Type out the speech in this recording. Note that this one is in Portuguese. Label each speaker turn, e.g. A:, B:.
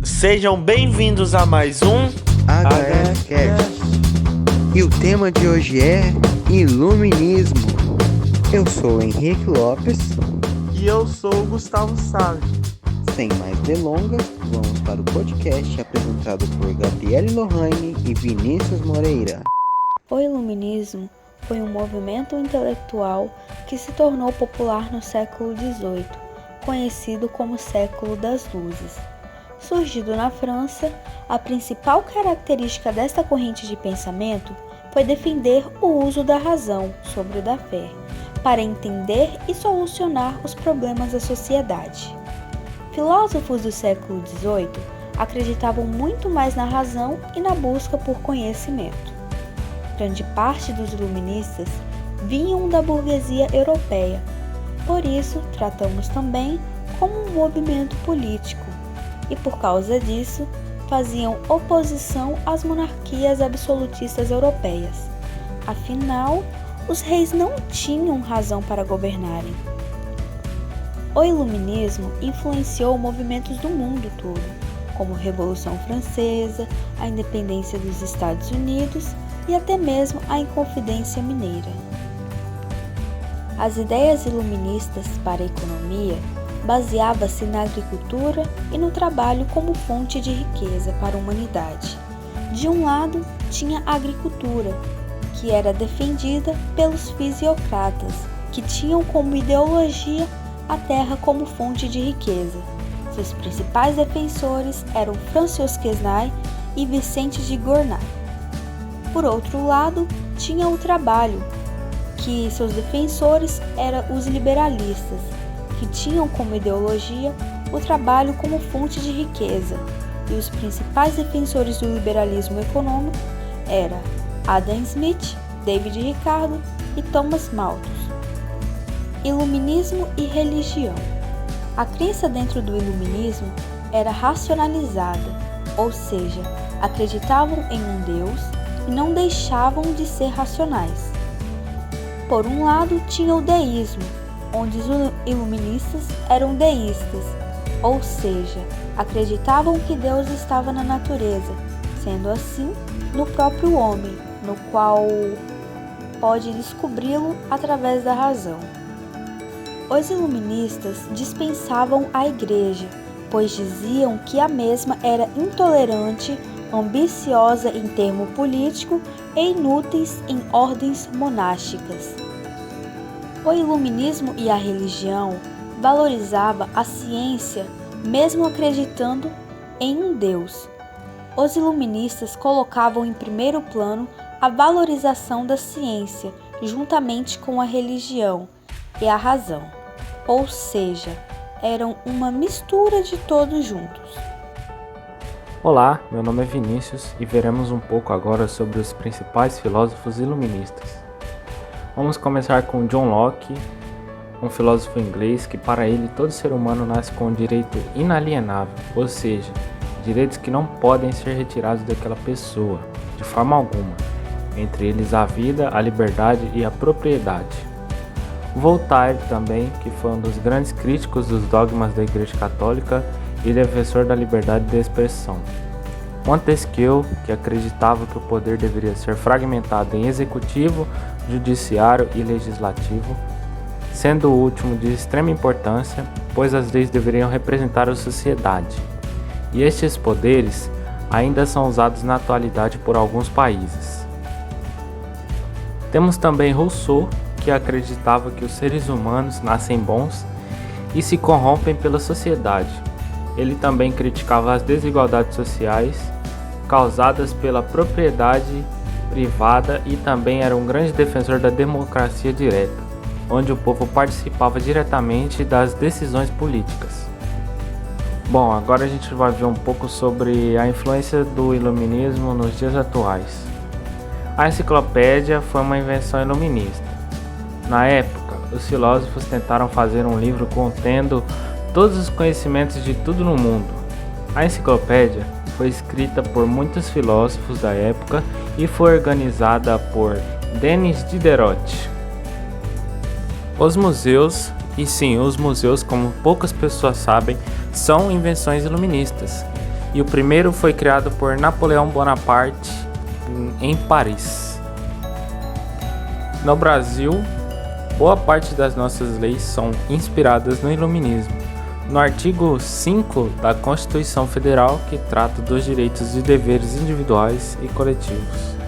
A: Sejam bem-vindos a mais um
B: HFcast. E o tema de hoje é Iluminismo. Eu sou o Henrique Lopes.
A: E eu sou o Gustavo Salles.
B: Sem mais delongas, vamos para o podcast apresentado por Gabriele Lohane e Vinícius Moreira.
C: O Iluminismo foi um movimento intelectual que se tornou popular no século XVIII, conhecido como Século das Luzes. Surgido na França, a principal característica desta corrente de pensamento foi defender o uso da razão sobre o da fé, para entender e solucionar os problemas da sociedade. Filósofos do século XVIII acreditavam muito mais na razão e na busca por conhecimento. Grande parte dos iluministas vinham da burguesia europeia, por isso tratamos também como um movimento político, e por causa disso faziam oposição às monarquias absolutistas europeias. Afinal, os reis não tinham razão para governarem. O iluminismo influenciou movimentos do mundo todo, como a Revolução Francesa, a independência dos Estados Unidos e até mesmo a Inconfidência Mineira. As ideias iluministas para a economia baseavam-se na agricultura e no trabalho como fonte de riqueza para a humanidade. De um lado, tinha a agricultura, que era defendida pelos fisiocratas, que tinham como ideologia a terra como fonte de riqueza. Seus principais defensores eram Francois Quesnay e Vicente de Gournay. Por outro lado, tinha o trabalho, que seus defensores eram os liberalistas, que tinham como ideologia o trabalho como fonte de riqueza, e os principais defensores do liberalismo econômico eram Adam Smith, David Ricardo e Thomas Malthus. Iluminismo e religião. A crença dentro do iluminismo era racionalizada, ou seja, acreditavam em um Deus e não deixavam de ser racionais. Por um lado, tinha o deísmo, onde os iluministas eram deístas, ou seja, acreditavam que Deus estava na natureza, sendo assim, no próprio homem, no qual pode descobri-lo através da razão. Os iluministas dispensavam a igreja, pois diziam que a mesma era intolerante, ambiciosa em termo político e inúteis em ordens monásticas. O iluminismo e a religião valorizava a ciência, mesmo acreditando em um Deus. Os iluministas colocavam em primeiro plano a valorização da ciência, juntamente com a religião e a razão, ou seja, eram uma mistura de todos juntos.
D: Olá, meu nome é Vinícius e veremos um pouco agora sobre os principais filósofos iluministas. Vamos começar com John Locke, um filósofo inglês que para ele todo ser humano nasce com um direito inalienável, ou seja, direitos que não podem ser retirados daquela pessoa, de forma alguma, entre eles a vida, a liberdade e a propriedade. Voltaire também, que foi um dos grandes críticos dos dogmas da Igreja Católica e defensor da liberdade de expressão. Montesquieu, que acreditava que o poder deveria ser fragmentado em executivo, judiciário e legislativo, sendo o último de extrema importância, pois as leis deveriam representar a sociedade. E estes poderes ainda são usados na atualidade por alguns países. Temos também Rousseau, que acreditava que os seres humanos nascem bons e se corrompem pela sociedade. Ele também criticava as desigualdades sociais causadas pela propriedade privada e também era um grande defensor da democracia direta, onde o povo participava diretamente das decisões políticas. Bom, agora a gente vai ver um pouco sobre a influência do iluminismo nos dias atuais. A enciclopédia foi uma invenção iluminista. Na época, os filósofos tentaram fazer um livro contendo todos os conhecimentos de tudo no mundo. A enciclopédia foi escrita por muitos filósofos da época e foi organizada por Denis Diderot. Os museus, e sim, os museus, como poucas pessoas sabem, são invenções iluministas. e o primeiro foi criado por Napoleão Bonaparte em Paris. No Brasil, boa parte das nossas leis são inspiradas no Iluminismo. No artigo 5 da Constituição Federal, que trata dos direitos e deveres individuais e coletivos.